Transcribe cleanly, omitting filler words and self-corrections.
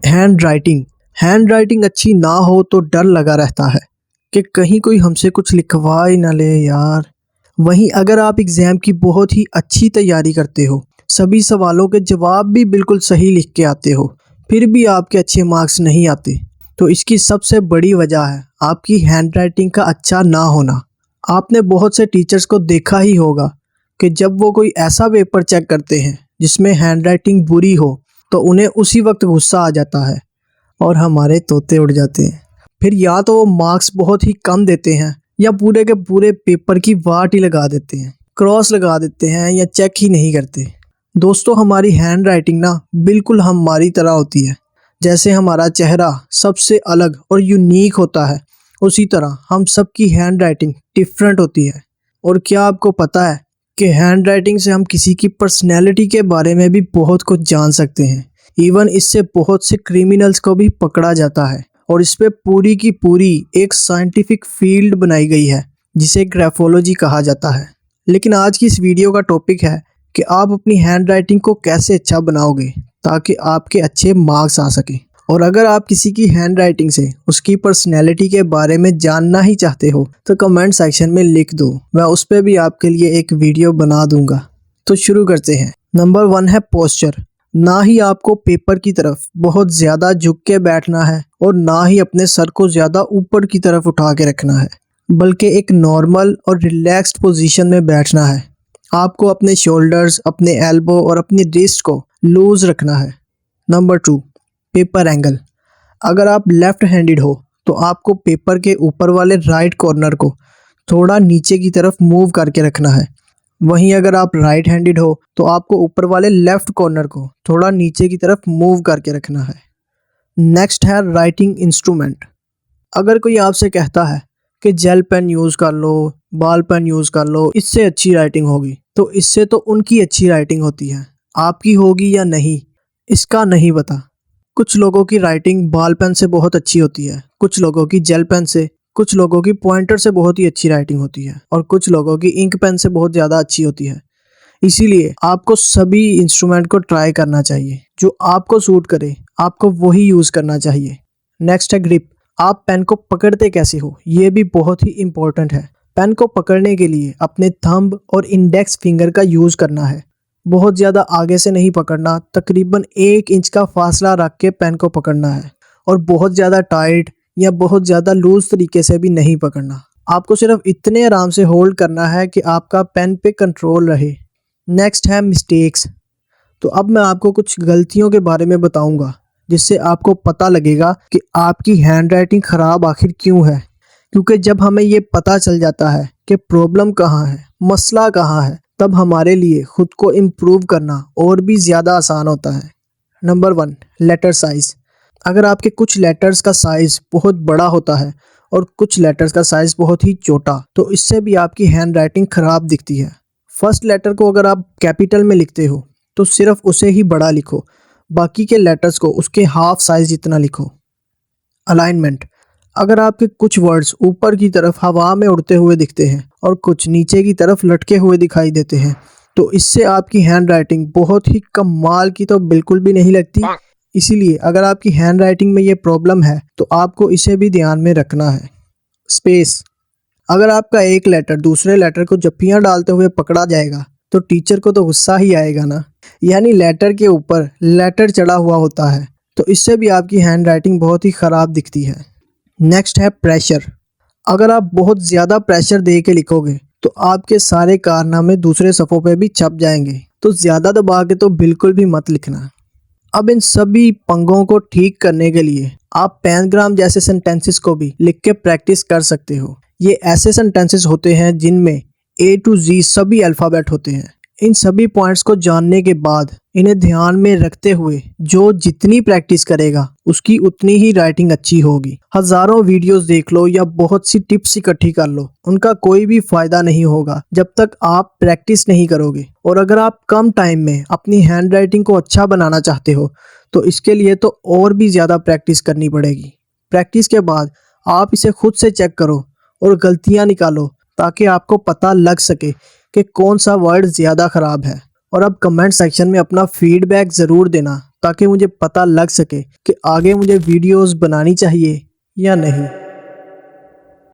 Hand writing अच्छी ना हो तो डर लगा रहता है कि कहीं कोई हमसे कुछ लिखवा ही ना ले यार। वहीं अगर आप एग्ज़ाम की बहुत ही अच्छी तैयारी करते हो, सभी सवालों के जवाब भी बिल्कुल सही लिख के आते हो, फिर भी आपके अच्छे मार्क्स नहीं आते, तो इसकी सबसे बड़ी वजह है आपकी हैंड राइटिंग का अच्छा ना होना। आपने बहुत से टीचर्स को देखा ही होगा कि जब वो कोई ऐसा पेपर चेक करते हैं जिसमें हैंड राइटिंग बुरी हो, तो उन्हें उसी वक्त गुस्सा आ जाता है और हमारे तोते उड़ जाते हैं। फिर या तो वो मार्क्स बहुत ही कम देते हैं या पूरे के पूरे पेपर की वाट ही लगा देते हैं, क्रॉस लगा देते हैं या चेक ही नहीं करते। दोस्तों, हमारी हैंड राइटिंग ना बिल्कुल हमारी तरह होती है। जैसे हमारा चेहरा सबसे अलग और यूनिक होता है, उसी तरह हम सबकी हैंड राइटिंग डिफरेंट होती है। और क्या आपको पता है कि हैंड राइटिंग से हम किसी की पर्सनैलिटी के बारे में भी बहुत कुछ जान सकते हैं। इवन इससे बहुत से क्रिमिनल्स को भी पकड़ा जाता है और इस पे पूरी की पूरी एक साइंटिफिक फील्ड बनाई गई है जिसे ग्राफोलॉजी कहा जाता है। लेकिन आज की इस वीडियो का टॉपिक है कि आप अपनी हैंड राइटिंग को कैसे अच्छा बनाओगे ताकि आपके अच्छे मार्क्स आ सके। और अगर आप किसी की हैंड राइटिंग से उसकी पर्सनैलिटी के बारे में जानना ही चाहते हो तो कमेंट सेक्शन में लिख दो, मैं उस पर भी आपके लिए एक वीडियो बना दूंगा। तो शुरू करते हैं। नंबर 1 है पोस्चर। ना ही आपको पेपर की तरफ बहुत ज़्यादा झुक के बैठना है और ना ही अपने सर को ज़्यादा ऊपर की तरफ उठा के रखना है, बल्कि एक नॉर्मल और रिलैक्स्ड पोजीशन में बैठना है। आपको अपने शोल्डर्स, अपने एल्बो और अपनी रिस्ट को लूज रखना है। Number 2, paper angle. अगर आप लेफ्ट हैंडेड हो तो आपको पेपर के ऊपर वाले राइट कॉर्नर को थोड़ा नीचे की तरफ मूव करके रखना है। वहीं अगर आप राइट हैंडेड हो तो आपको ऊपर वाले लेफ्ट कॉर्नर को थोड़ा नीचे की तरफ मूव करके रखना है। नेक्स्ट है राइटिंग इंस्ट्रूमेंट। अगर कोई आपसे कहता है कि जेल पेन यूज़ कर लो, बॉल पेन यूज़ कर लो, इससे अच्छी राइटिंग होगी, तो इससे तो उनकी अच्छी राइटिंग होती है, आपकी होगी या नहीं इसका नहीं पता। कुछ लोगों की राइटिंग बॉल पेन से बहुत अच्छी होती है, कुछ लोगों की जेल पेन से, कुछ लोगों की पॉइंटर से बहुत ही अच्छी राइटिंग होती है और कुछ लोगों की इंक पेन से बहुत ज़्यादा अच्छी होती है। इसीलिए आपको सभी इंस्ट्रूमेंट को ट्राई करना चाहिए, जो आपको सूट करे आपको वही यूज़ करना चाहिए। नेक्स्ट है ग्रिप। आप पेन को पकड़ते कैसे हो, ये भी बहुत ही इम्पोर्टेंट है। पेन को पकड़ने के लिए अपने थंब और इंडेक्स फिंगर का यूज़ करना है। बहुत ज़्यादा आगे से नहीं पकड़ना, तकरीबन 1 इंच का फासला रख के पेन को पकड़ना है और बहुत ज़्यादा टाइट या बहुत ज़्यादा लूज तरीके से भी नहीं पकड़ना। आपको सिर्फ इतने आराम से होल्ड करना है कि आपका पेन पे कंट्रोल रहे। नेक्स्ट है मिस्टेक्स। तो अब मैं आपको कुछ गलतियों के बारे में बताऊंगा जिससे आपको पता लगेगा कि आपकी हैंड राइटिंग ख़राब आखिर क्यों है। क्योंकि जब हमें ये पता चल जाता है कि प्रॉब्लम कहाँ है, मसला कहाँ है, तब हमारे लिए खुद को इम्प्रूव करना और भी ज़्यादा आसान होता है। Number 1, letter size. अगर आपके कुछ लेटर्स का साइज़ बहुत बड़ा होता है और कुछ लेटर्स का साइज़ बहुत ही छोटा, तो इससे भी आपकी हैंड राइटिंग ख़राब दिखती है। फर्स्ट लेटर को अगर आप कैपिटल में लिखते हो तो सिर्फ उसे ही बड़ा लिखो, बाकी के लेटर्स को उसके हाफ साइज़ जितना लिखो। अलाइनमेंट। अगर आपके कुछ वर्ड्स ऊपर की तरफ हवा में उड़ते हुए दिखते हैं और कुछ नीचे की तरफ लटके हुए दिखाई देते हैं, तो इससे आपकी हैंड राइटिंग बहुत ही कमाल की तो बिल्कुल भी नहीं लगती। इसीलिए अगर आपकी हैंड राइटिंग में ये प्रॉब्लम है तो आपको इसे भी ध्यान में रखना है। स्पेस। अगर आपका एक लेटर दूसरे लेटर को जप्पियाँ डालते हुए पकड़ा जाएगा तो टीचर को तो गुस्सा ही आएगा ना। यानी लेटर के ऊपर लेटर चढ़ा हुआ होता है, तो इससे भी आपकी हैंड राइटिंग बहुत ही ख़राब दिखती है। नेक्स्ट है प्रेशर। अगर आप बहुत ज़्यादा प्रेशर दे के लिखोगे तो आपके सारे कारनामे दूसरे सफ़ों पे भी छप जाएंगे, तो ज़्यादा दबा के तो बिल्कुल भी मत लिखना। अब इन सभी पंगों को ठीक करने के लिए आप पैनग्राम जैसे सेंटेंसेस को भी लिख के प्रैक्टिस कर सकते हो। ये ऐसे सेंटेंसेस होते हैं जिनमें A to Z सभी अल्फ़ाबेट होते हैं। इन सभी पॉइंट्स को जानने के बाद इन्हें ध्यान में रखते हुए जो जितनी प्रैक्टिस करेगा उसकी उतनी ही राइटिंग अच्छी होगी। हज़ारों वीडियोस देख लो या बहुत सी टिप्स इकट्ठी कर लो, उनका कोई भी फ़ायदा नहीं होगा जब तक आप प्रैक्टिस नहीं करोगे। और अगर आप कम टाइम में अपनी हैंड राइटिंग को अच्छा बनाना चाहते हो तो इसके लिए तो और भी ज़्यादा प्रैक्टिस करनी पड़ेगी। प्रैक्टिस के बाद आप इसे खुद से चेक करो और गलतियाँ निकालो ताकि आपको पता लग सके कि कौन सा वर्ड ज़्यादा ख़राब है। और अब कमेंट सेक्शन में अपना फीडबैक ज़रूर देना ताकि मुझे पता लग सके कि आगे मुझे वीडियोस बनानी चाहिए या नहीं।